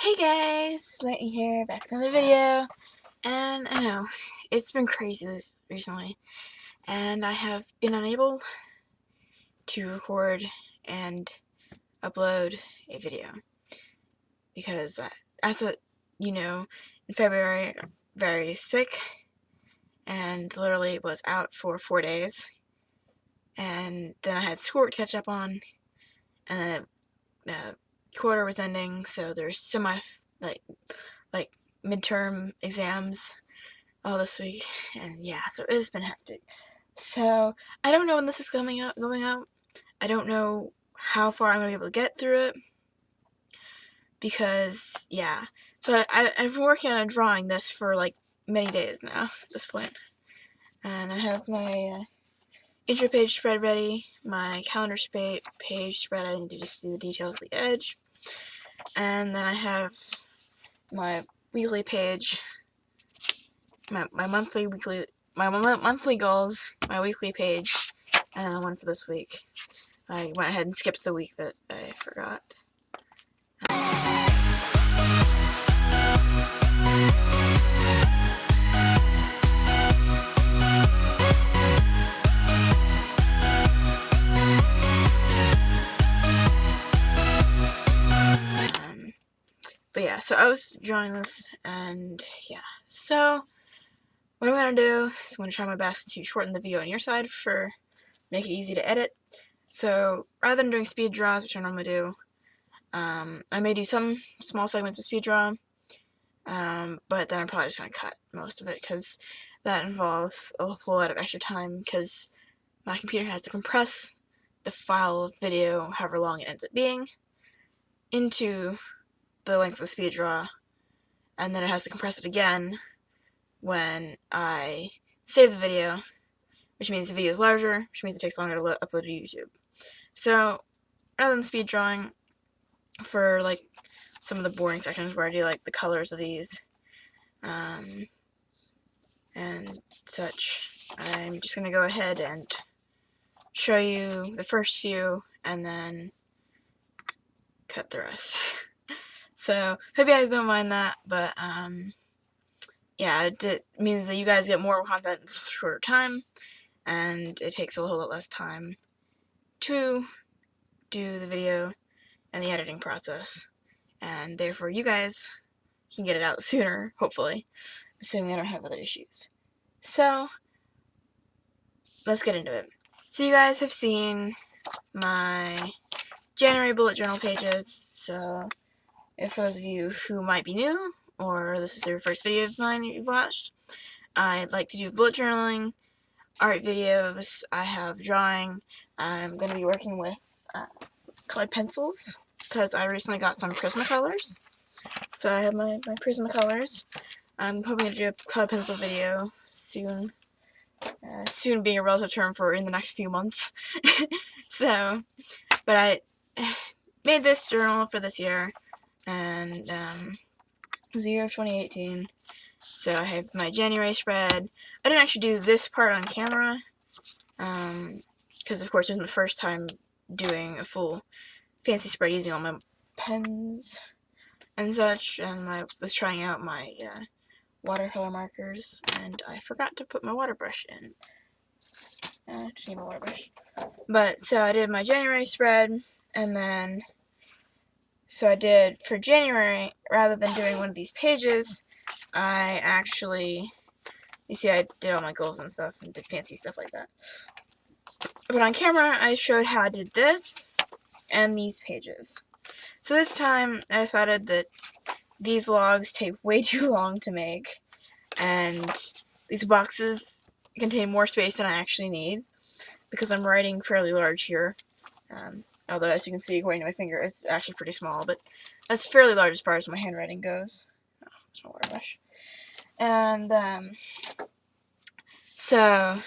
Hey guys, Lightning here, back with another video, and I know, it's been crazy this recently, and I have been unable to record and upload a video, because as you know, in February I got very sick, and literally was out for 4 days, and then I had school to catch up on, and then the quarter was ending, so there's like midterm exams all this week, and yeah, so it's been hectic. So I don't know when this is going out. I don't know how far I'm gonna be able to get through it because yeah. So I've been working on a drawing this for like many days now at this point, and I have my intro page spread ready, my calendar page spread. I need to just do the details of the edge, and then I have my weekly page, my monthly goals, my weekly page, and one for this week. I went ahead and skipped the week that I forgot. But yeah, so I was drawing this, and yeah. So what I'm gonna do is I'm gonna try my best to shorten the video on your side for make it easy to edit. So rather than doing speed draws, which I normally do, I may do some small segments of speed draw, but then I'm probably just gonna cut most of it because that involves a whole lot of extra time because my computer has to compress the file of video, however long it ends up being, into the length of the speed draw, and then it has to compress it again when I save the video, which means the video is larger, which means it takes longer to upload to YouTube. So rather than speed drawing for like some of the boring sections where I do like the colors of these and such, I'm just gonna go ahead and show you the first few and then cut the rest. So hope you guys don't mind that, but yeah, it means that you guys get more content in a shorter time, and it takes a little bit less time to do the video and the editing process, and therefore you guys can get it out sooner, hopefully, assuming I don't have other issues. So let's get into it. So you guys have seen my January bullet journal pages, so if those of you who might be new, or this is your first video of mine that you've watched, I'd like to do bullet journaling, art videos, I have drawing. I'm going to be working with colored pencils, because I recently got some Prismacolors. So I have my Prismacolors. I'm hoping to do a colored pencil video soon. Soon being a relative term for in the next few months. So, but I made this journal for this year, and it was the year of 2018. So I have my January spread. I didn't actually do this part on camera, because of course it was my first time doing a full fancy spread using all my pens and such, and I was trying out my watercolor markers, and I forgot to put my water brush in. Just need my water brush. But, so I did my January spread, and then, so I did, for January, rather than doing one of these pages, I actually, you see I did all my goals and stuff, and did fancy stuff like that. But on camera, I showed how I did this, and these pages. So this time, I decided that these logs take way too long to make, and these boxes contain more space than I actually need, because I'm writing fairly large here. Although, as you can see, according to my finger, it's actually pretty small, but that's fairly large as far as my handwriting goes. Oh, there's my water brush. And, so,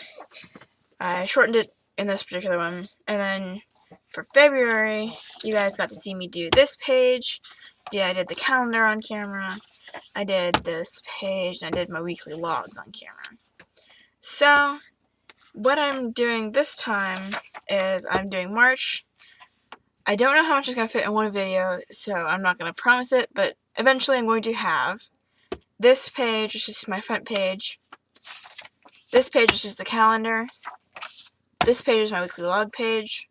I shortened it in this particular one, and then for February, you guys got to see me do this page. Yeah, I did the calendar on camera, I did this page, and I did my weekly logs on camera. So, what I'm doing this time is I'm doing March. I don't know how much is going to fit in one video, so I'm not going to promise it, but eventually I'm going to have this page, which is my front page. This page is just the calendar. This page is my weekly log page.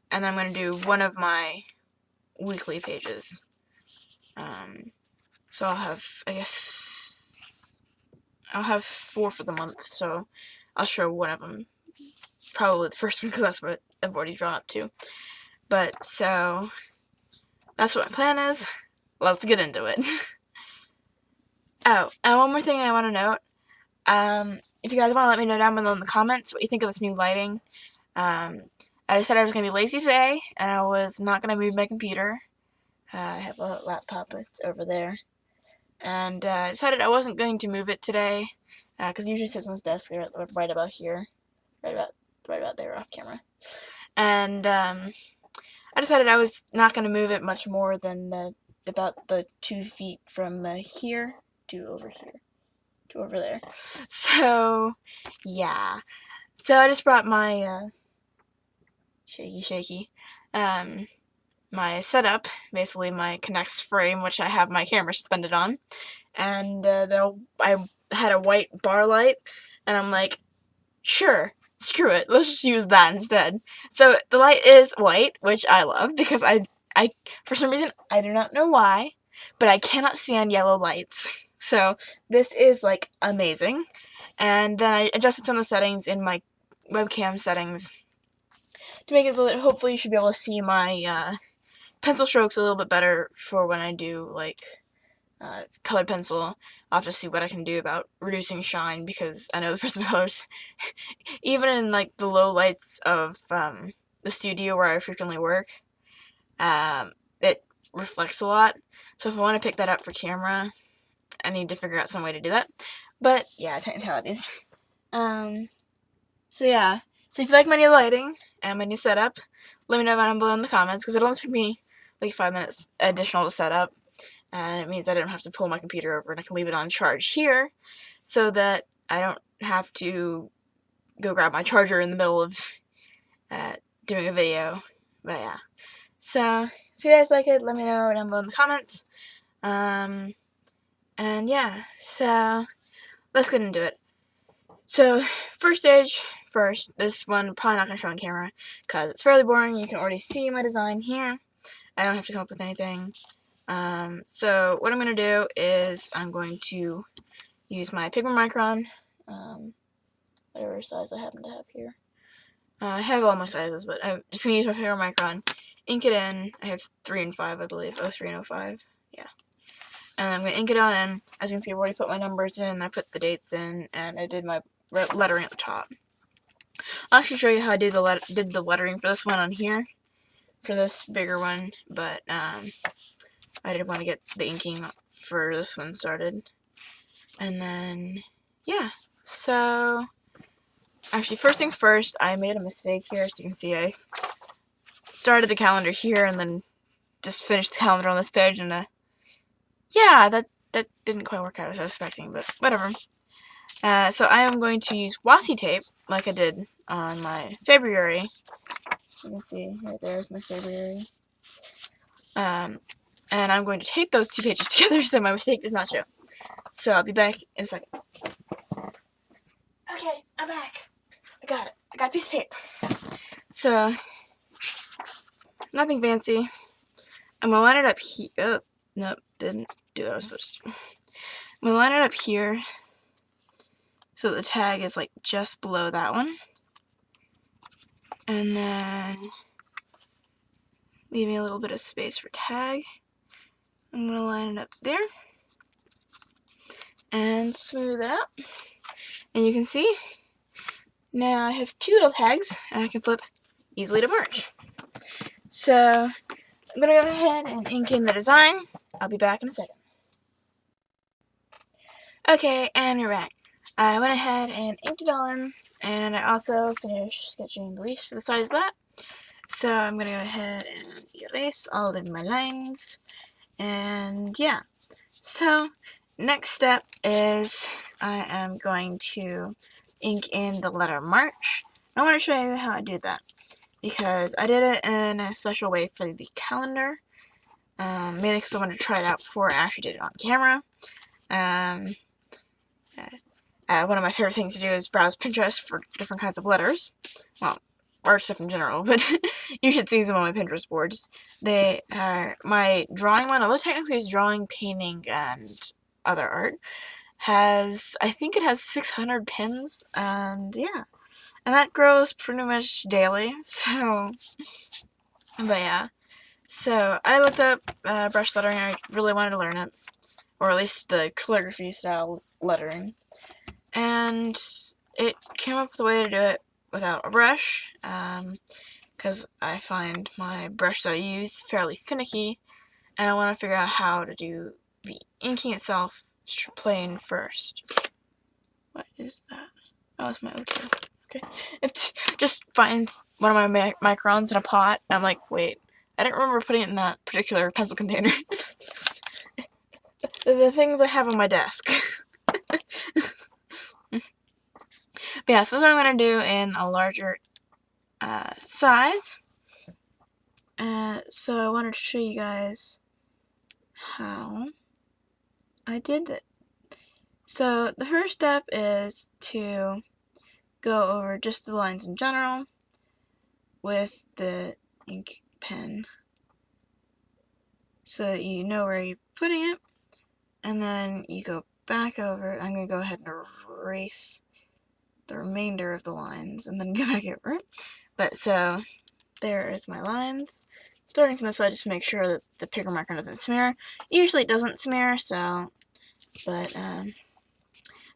And then I'm going to do one of my weekly pages. So I'll have, I guess, I'll have 4 for the month, so I'll show one of them. Probably the first one, because that's what I've already drawn up to. But, so, that's what my plan is. Let's get into it. Oh, and one more thing I want to note. If you guys want to let me know down below in the comments what you think of this new lighting. I decided I was going to be lazy today, and I was not going to move my computer. I have a laptop, it's over there. And I decided I wasn't going to move it today, because it usually sits on this desk right about here. Right about there off camera. And I decided I was not going to move it much more than about the 2 feet from here to over here. To over there. So, yeah. So I just brought my my setup, basically my Connects frame, which I have my camera suspended on, and I had a white bar light, and I'm like, sure, screw it, let's just use that instead. So the light is white, which I love, because I for some reason, I do not know why, but I cannot stand yellow lights. So this is like amazing. And then I adjusted some of the settings in my webcam settings to make it so that hopefully you should be able to see my pencil strokes a little bit better for when I do like colored pencil. I'll have to see what I can do about reducing shine, because I know the Prism colors, even in like the low lights of the studio where I frequently work, it reflects a lot. So if I want to pick that up for camera, I need to figure out some way to do that. But yeah, technicalities. So yeah. So if you like my new lighting and my new setup, let me know down below in the comments, because it only took me like 5 minutes additional to set up. And it means I don't have to pull my computer over, and I can leave it on charge here, so that I don't have to go grab my charger in the middle of doing a video. But yeah. So if you guys like it, let me know down below in the comments. And yeah, so let's get into it. So first stage first. This one probably not gonna show on camera because it's fairly boring. You can already see my design here. I don't have to come up with anything. So what I'm going to do is I'm going to use my paper micron, whatever size I happen to have here. I have all my sizes, but I'm just going to use my paper micron, ink it in. I have 3 and 5, I believe. 03 and 05. Yeah. And I'm going to ink it on in. As you can see, I've already put my numbers in, I put the dates in, and I did my lettering at the top. I'll actually show you how I did the lettering for this one on here, for this bigger one, but I did want to get the inking for this one started. And then, yeah. So, actually, first things first, I made a mistake here. As you can see, I started the calendar here and then just finished the calendar on this page. And, yeah, that didn't quite work out as I was expecting, but whatever. So I am going to use washi tape, like I did on my February. You can see, right there's my February. And I'm going to tape those 2 pages together so my mistake does not show. So I'll be back in a second. Okay, I'm back. I got it. I got a piece of tape. So, nothing fancy. I'm gonna line it up here. Oh, nope, didn't do what I was supposed to do. I'm gonna line it up here so the tag is like just below that one. And then leaving a little bit of space for tag. I'm gonna line it up there and smooth it out. And you can see now I have 2 little tags, and I can flip easily to March. So I'm gonna go ahead and ink in the design. I'll be back in a second. Okay, and you're back. I went ahead and inked it all in, and I also finished sketching the leaves for the size of that. So I'm gonna go ahead and erase all of my lines, and yeah. So next step is I am going to ink in the letter March. I want to show you how I did that, because I did it in a special way for the calendar. mainly because I wanted to try it out before I actually did it on camera. One of my favorite things to do is browse Pinterest for different kinds of letters. Well, art stuff in general, but you should see some of my Pinterest boards. They are my drawing one, although technically it's drawing, painting, and other art, I think it has 600 pins, and yeah. And that grows pretty much daily, so, but yeah. So, I looked up brush lettering, I really wanted to learn it, or at least the calligraphy style lettering, and it came up with a way to do it without a brush, because I find my brush that I use fairly finicky, and I want to figure out how to do the inking itself plain first. What is that? Oh, it's my O2. Okay. It just finds one of my microns in a pot, and I'm like, wait, I didn't remember putting it in that particular pencil container. the things I have on my desk. But yeah, so that's what I'm going to do in a larger size. So I wanted to show you guys how I did that. So the first step is to go over just the lines in general with the ink pen so that you know where you're putting it, and then you go back over it. I'm going to go ahead and erase the remainder of the lines and then go back over it. But so there is my lines. Starting from the side, just to make sure that the picker marker doesn't smear. Usually it doesn't smear, so, but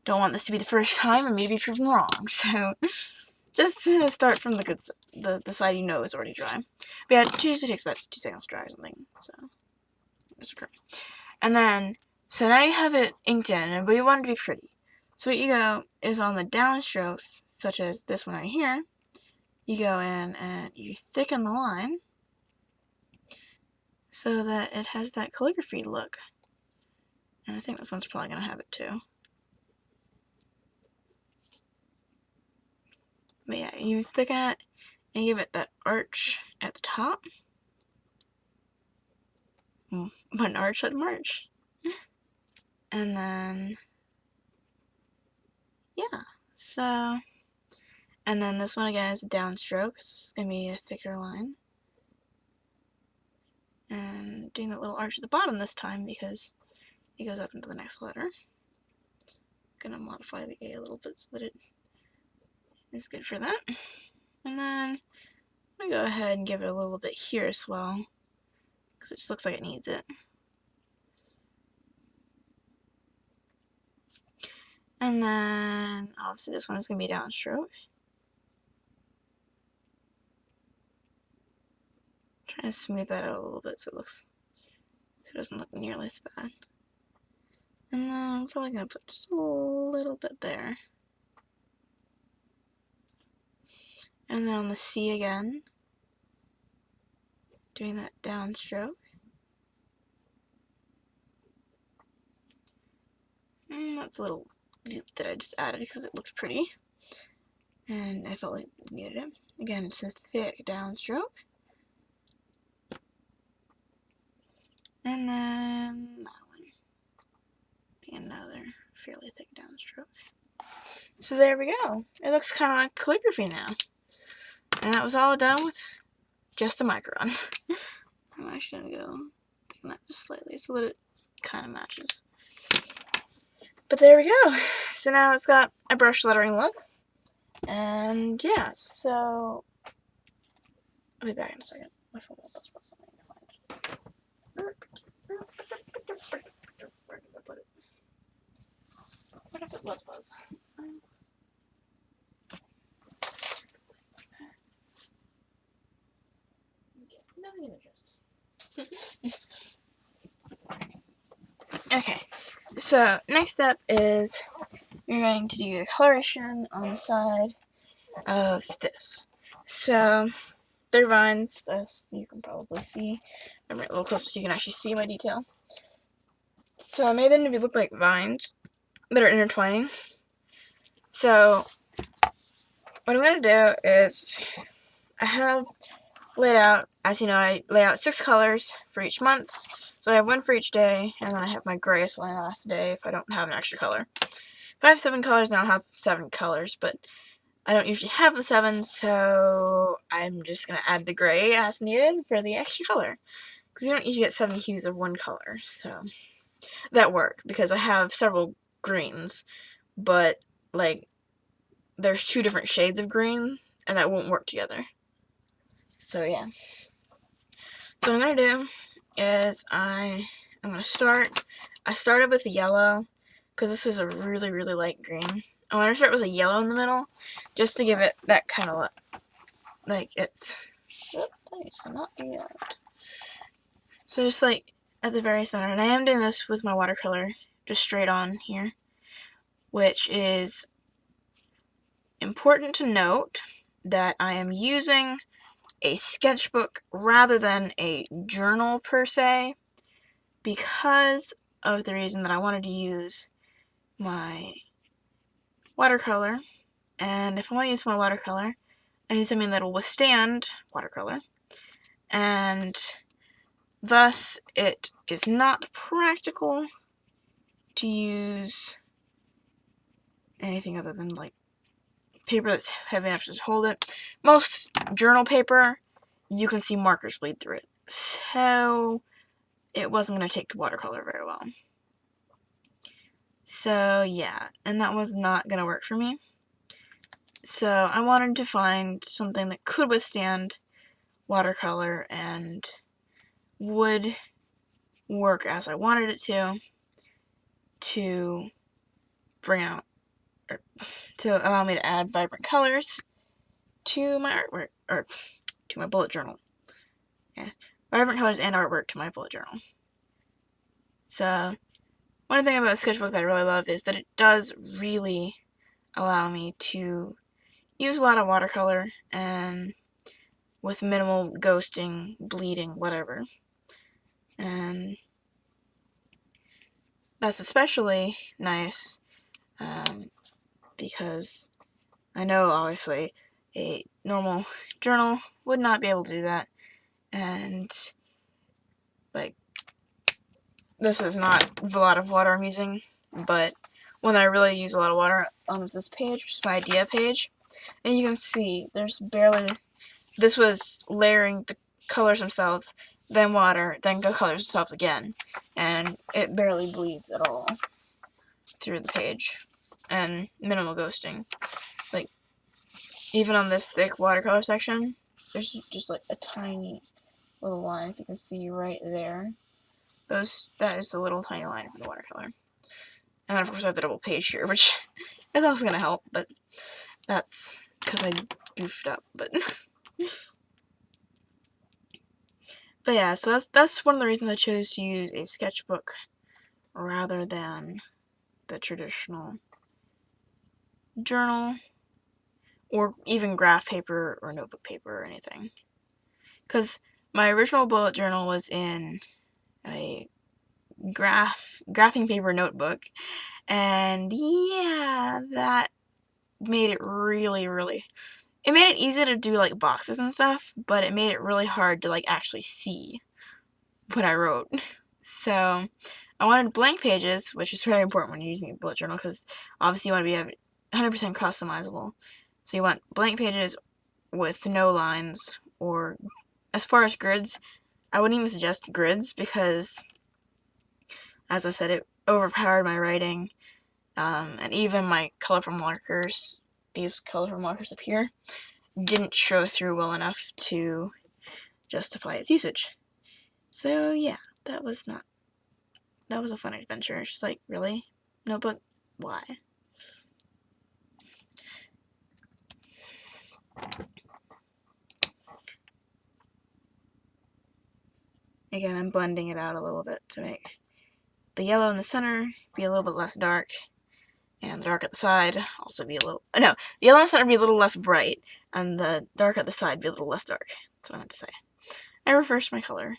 don't want this to be the first time and me to be proven wrong. So just start from the side you know is already dry. But yeah, it usually takes about 2 seconds to dry or something. So it's okay. And then so now you have it inked in, but you want it to be pretty. So what you go is on the downstrokes, such as this one right here. You go in and you thicken the line so that it has that calligraphy look. And I think this one's probably going to have it too. But yeah, you thicken it and give it that arch at the top. An arch at March. And then, yeah, so, and then this one again is a downstroke. It's going to be a thicker line. And doing that little arch at the bottom this time because it goes up into the next letter. Gonna modify the A a little bit so that it is good for that. And then I'm gonna go ahead and give it a little bit here as well because it just looks like it needs it. And then obviously this one is gonna be downstroke. Trying to smooth that out a little bit so it doesn't look nearly as bad. And then I'm probably gonna put just a little bit there. And then on the C again, doing that downstroke. And that's a little loop that I just added because it looked pretty. And I felt like it needed it. Again, it's a thick downstroke. And then that one. Be another fairly thick downstroke. So there we go. It looks kind of like calligraphy now. And that was all done with just a micron. I'm actually going to go thicken that just slightly so that it kind of matches. But there we go. So now it's got a brush lettering look. And yeah, so I'll be back in a second. My phone will buzz. Where did I put it? Where did I put buzz? Nothing interesting. Okay, so next step is you're going to do the coloration on the side of this. So they're vines, as you can probably see. I'm right a little closer so you can actually see my detail. So I made them to look like vines that are intertwining. So what I'm going to do is I have laid out, as you know, I lay out 6 colors for each month. So I have 1 for each day, and then I have my gray, so I last day if I don't have an extra color. If I have 7 colors, then I'll have 7 colors, but I don't usually have the 7, so I'm just going to add the gray as needed for the extra color. Because you don't usually get 7 hues of one color, so that work, because I have several greens, but, like, there's 2 different shades of green, and that won't work together. So, yeah. So what I'm going to do is I'm going to start. I started with the yellow, because this is a really, really light green. I want to start with a yellow in the middle, just to give it that kind of look. Like, it's... Nice, not yet. So just, like, at the very center. And I am doing this with my watercolor, just straight on here, which is important to note that I am using a sketchbook rather than a journal per se, because of the reason that I wanted to use my watercolor. And if I want to use my watercolor, I need something that will withstand watercolor, and thus it is not practical to use anything other than, like, paper that's heavy enough to just hold it. Most journal paper, you can see markers bleed through it, so it wasn't going to take to watercolor very well. So yeah, and that was not going to work for me. So I wanted to find something that could withstand watercolor and would work as I wanted it to bring out, or to allow me to add vibrant colors to my artwork, or to my bullet journal. Yeah, vibrant colors and artwork to my bullet journal. So one thing about a sketchbook that I really love is that it does really allow me to use a lot of watercolor and with minimal ghosting, bleeding, whatever. And that's especially nice because I know, obviously, a normal journal would not be able to do that. And, like, this is not a lot of water I'm using, but one that I really use a lot of water is this page, which is my idea page. And you can see there's barely... This was layering the colors themselves, then water, then the colors themselves again. And it barely bleeds at all through the page. And minimal ghosting. Like, even on this thick watercolor section, there's just like a tiny little line, if you can see right there. That is a little tiny line from the watercolor. And then of course I have the double page here, which is also going to help, but that's because I goofed up, but... But yeah, so that's one of the reasons I chose to use a sketchbook rather than the traditional journal or even graph paper or notebook paper or anything. Because my original bullet journal was in a graphing paper notebook, and yeah, that made it really, really... It made it easy to do, like, boxes and stuff, but it made it really hard to, like, actually see what I wrote. So I wanted blank pages, which is very important when you're using a bullet journal, because obviously you want to be 100% customizable. So you want blank pages with no lines, or as far as grids, I wouldn't even suggest grids, because, as I said, it overpowered my writing, and even my colorful markers, these colorful markers up here, didn't show through well enough to justify its usage. So yeah, that was a fun adventure. It's just like, really? Notebook? Why? Again, I'm blending it out a little bit to make the yellow in the center be a little bit less dark, and the dark at the side also be a little... No, the yellow in the center be a little less bright, and the dark at the side be a little less dark. That's what I meant to say. I reversed my color.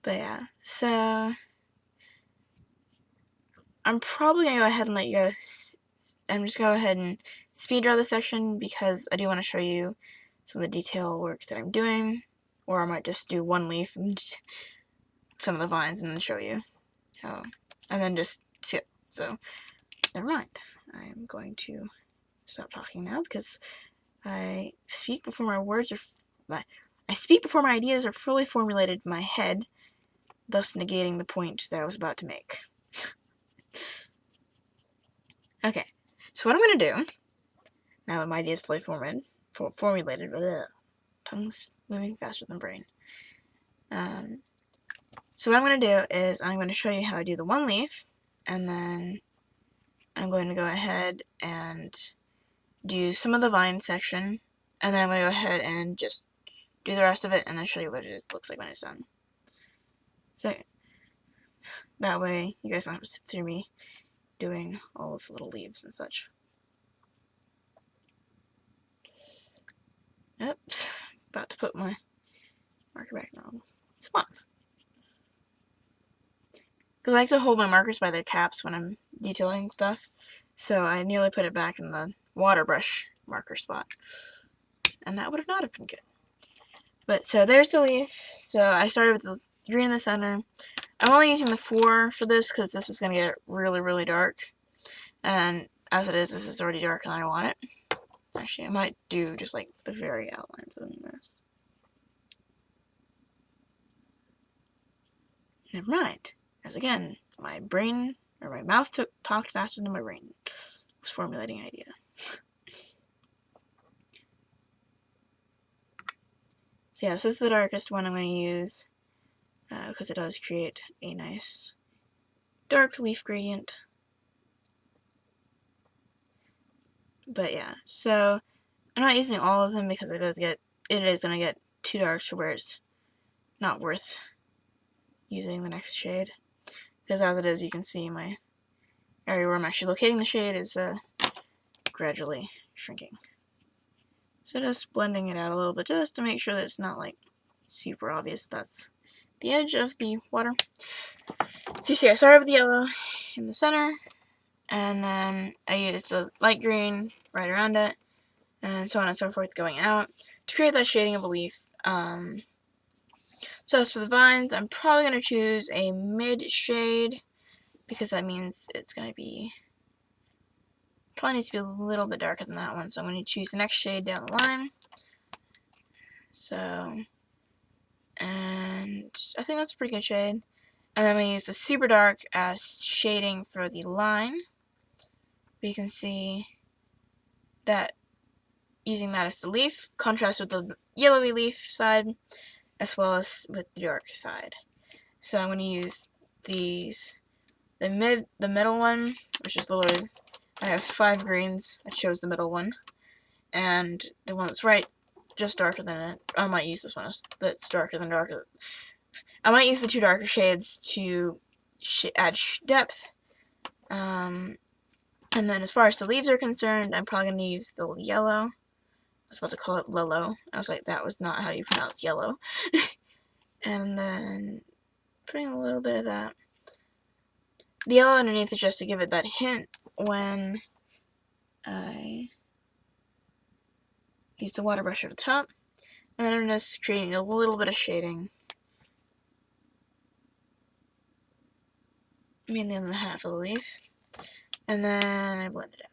But yeah, so... I'm probably going to go ahead and let you guys... I'm just go ahead and speed draw this section because I do want to show you some of the detail work that I'm doing, or I might just do one leaf and some of the vines and then show you how, and then just skip. So never mind. I'm going to stop talking now because I speak before my words are I speak before my ideas are fully formulated in my head, thus negating the point that I was about to make. Okay, so what I'm going to do, now that my idea is fully formulated, tongue's moving faster than brain. So what I'm going to do is I'm going to show you how I do the one leaf, and then I'm going to go ahead and do some of the vine section, and then I'm going to go ahead and just do the rest of it, and then show you what it looks like when it's done. So that way you guys don't have to sit through me doing all of the little leaves and such. Oops, about to put my marker back in the spot. Because I like to hold my markers by their caps when I'm detailing stuff, so I nearly put it back in the water brush marker spot. And that would not have been good. But so there's the leaf. So I started with the green in the center. I'm only using the 4 for this because this is going to get really, really dark. And as it is, this is already darker than I want it. Actually, I might do just like the very outlines of this. Never mind. As again, my brain, or my mouth talked faster than my brain was formulating an idea. So yeah, this is the darkest one I'm going to use because it does create a nice dark leaf gradient. But yeah, so I'm not using all of them because it is going to get too dark to where it's not worth using the next shade. Because as it is, you can see my area where I'm actually locating the shade is gradually shrinking. So just blending it out a little bit just to make sure that it's not like super obvious that's the edge of the water. So you see I started with the yellow in the center, and then I used the light green right around it, and so on and so forth going out to create that shading of a leaf. So as for the vines, I'm probably going to choose a mid shade because that means it's going to be, probably needs to be a little bit darker than that one, so I'm going to choose the next shade down the line. So, and I think that's a pretty good shade. And then I'm going to use the super dark as shading for the line. We can see that using that as the leaf, contrast with the yellowy leaf side, as well as with the dark side. So I'm going to use these, the middle one, which is the little, I have 5 greens, I chose the middle one, and the one that's right, just darker than it, I might use this one that's darker than darker. I might use the 2 darker shades to add depth. And then as far as the leaves are concerned, I'm probably going to use the yellow. I was about to call it Lilo. I was like, that was not how you pronounce yellow. And then putting a little bit of that. The yellow underneath is just to give it that hint when I use the water brush over the top. And then I'm just creating a little bit of shading. Mainly on the half of the leaf. And then I blend it out.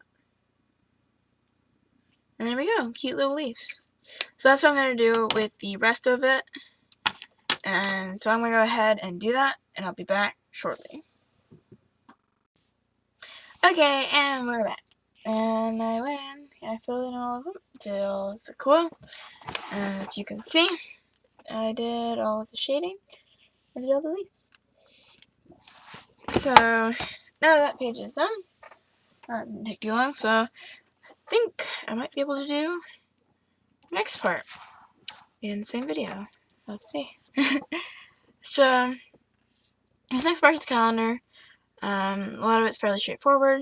And there we go, cute little leaves. So that's what I'm going to do with the rest of it. And so I'm going to go ahead and do that, and I'll be back shortly. Okay, and we're back. And I went in, and I filled in all of them till it's a coil. And if you can see, I did all of the shading, and did all the leaves. So, now that page is done, that didn't take too long, so I think I might be able to do the next part in the same video. Let's see. So, this next part is the calendar. A lot of it's fairly straightforward.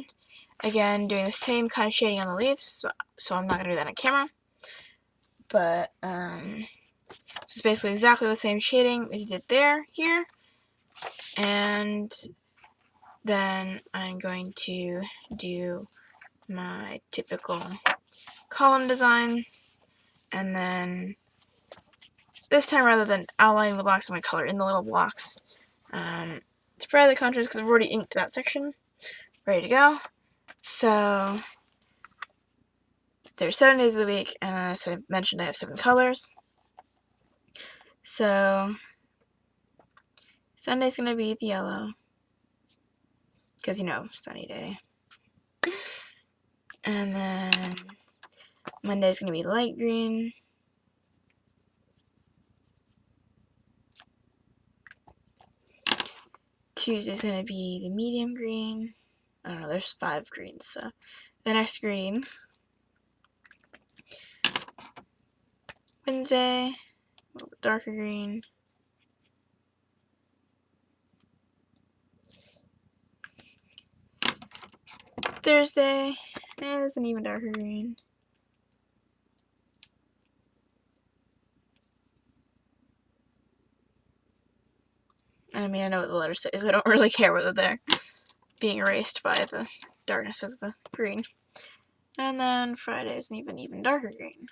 Again, doing the same kind of shading on the leaves, so I'm not going to do that on camera. But, so it's basically exactly the same shading as you did here. And then I'm going to do my typical column design, and then this time rather than outlining the box, I'm going to color in the little blocks to provide the contrast because I've already inked that section. Ready to go. So there's 7 days of the week, and as I mentioned, I have 7 colors. So Sunday's going to be the yellow because, you know, sunny day. And then Monday's going to be light green. Tuesday's going to be the medium green. I don't know, there's 5 greens, so the next green. Wednesday, a little bit darker green. Thursday is an even darker green. I mean, I know what the letters say, so I don't really care whether they're being erased by the darkness of the green. And then Friday is an even darker green.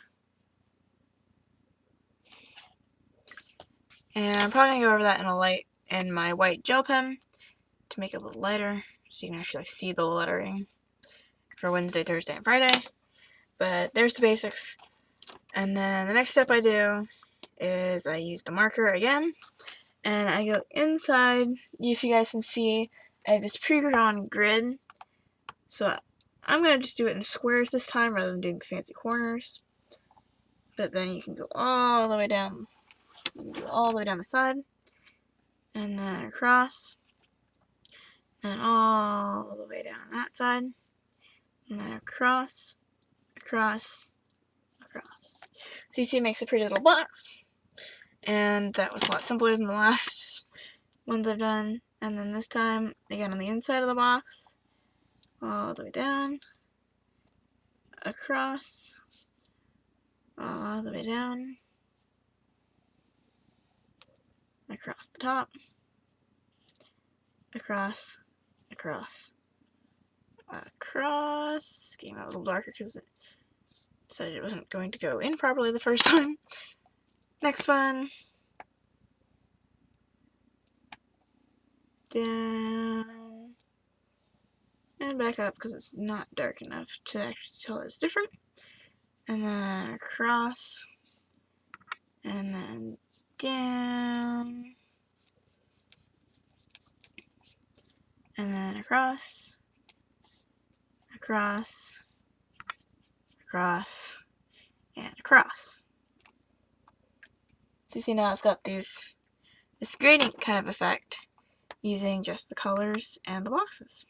And I'm probably gonna go over that in my white gel pen to make it a little lighter, so you can actually see the lettering for Wednesday, Thursday, and Friday. But there's the basics. And then the next step I do is I use the marker again, and I go inside. If you guys can see, I have this pre-drawn grid, so I'm going to just do it in squares this time rather than doing the fancy corners. But then you can go all the way down, the side, and then across, and all the way down that side, and then across, across, across. So you see it makes a pretty little box. And that was a lot simpler than the last ones I've done. And then this time, again on the inside of the box, all the way down, across, all the way down, across the top, across, across, across. Getting that a little darker because it decided it wasn't going to go in properly the first time. Next one, down, and back up because it's not dark enough to actually tell it's different. And then across, and then down, and then across, across, across, and across. So you see now it's got this gradient kind of effect using just the colors and the boxes.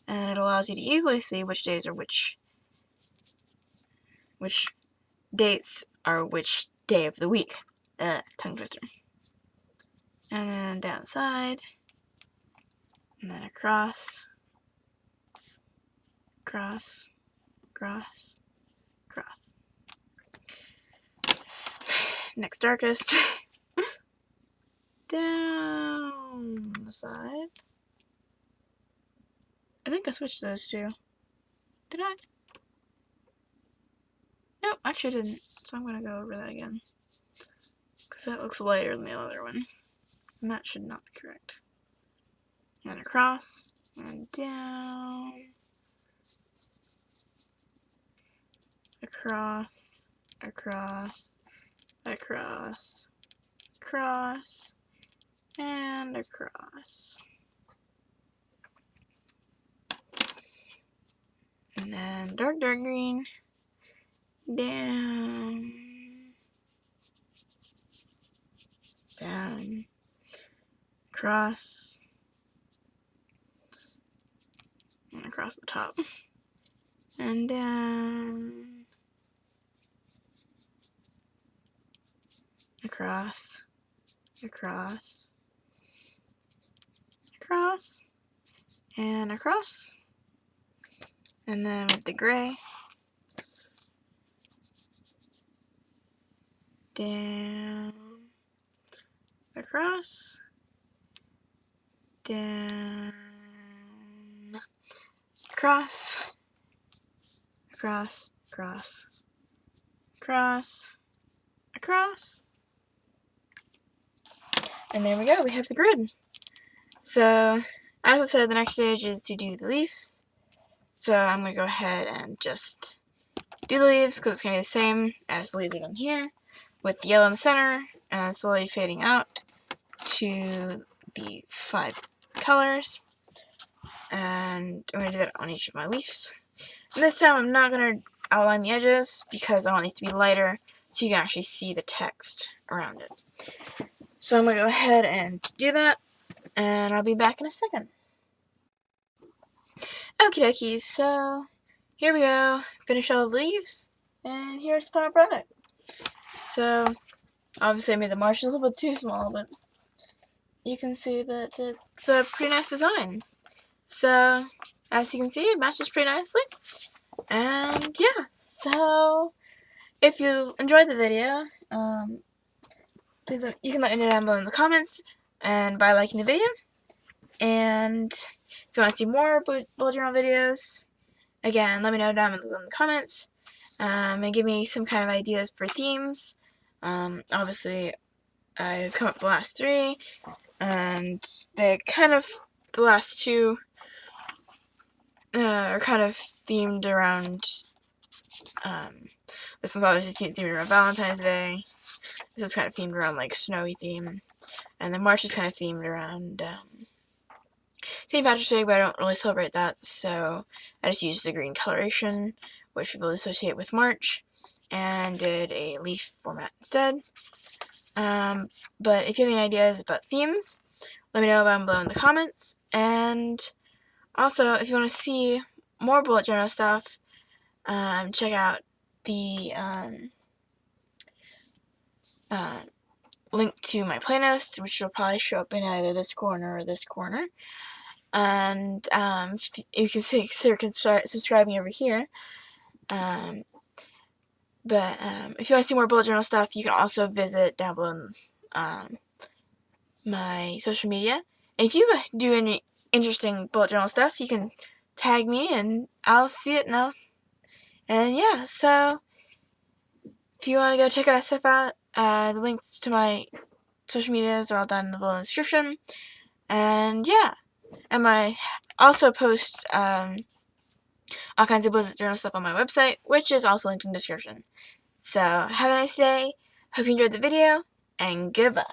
And it allows you to easily see which days are which dates are which day of the week. Tongue twister. And then down the side, and then across, across, across, across. Next darkest, down the side. I think I switched those two. Did I? Nope, actually I didn't. So I'm gonna go over that again. Because that looks lighter than the other one. And that should not be correct. And across, and down, across, across, across, across, and across. And then dark green, down, down, across, and across the top, and down, across, across, across, and across. And then with the gray, down, across, down, across, across, across, across, across. And there we go, we have the grid. So, as I said, the next stage is to do the leaves. So I'm going to go ahead and just do the leaves because it's going to be the same as the leaves are done here, with the yellow in the center and slowly fading out to the 5 colors. And I'm going to do that on each of my leaves. And this time I'm not going to outline the edges because I want these to be lighter so you can actually see the text around it. So I'm going to go ahead and do that, and I'll be back in a second. Okie dokie, so here we go. Finish all the leaves, and here's the final product. So, obviously I made the marshes a little bit too small, but you can see that it's a pretty nice design. So, as you can see, it matches pretty nicely. And yeah, so if you enjoyed the video, please you can let me know down below in the comments and by liking the video. And if you want to see more bullet journal videos, again, let me know down below in the comments. And give me some kind of ideas for themes. Obviously, I've come up with the last 3, and the last 2 are kind of themed around, this one's obviously themed around Valentine's Day. This is kind of themed around, like, snowy theme. And the March is kind of themed around, St. Patrick's Day, but I don't really celebrate that, so I just used the green coloration, which people associate with March, and did a leaf format instead. But if you have any ideas about themes, let me know down below in the comments. And also, if you want to see more bullet journal stuff, check out the link to my playlist, which will probably show up in either this corner or this corner. And you can consider subscribing over here. But if you want to see more bullet journal stuff, you can also visit down below my social media. And if you do any interesting bullet journal stuff, you can tag me and I'll see it now. And yeah, so if you want to go check that stuff out, the links to my social medias are all down below in the description. And yeah, and I also post all kinds of bullet journal stuff on my website, which is also linked in the description. So have a nice day, hope you enjoyed the video, and goodbye.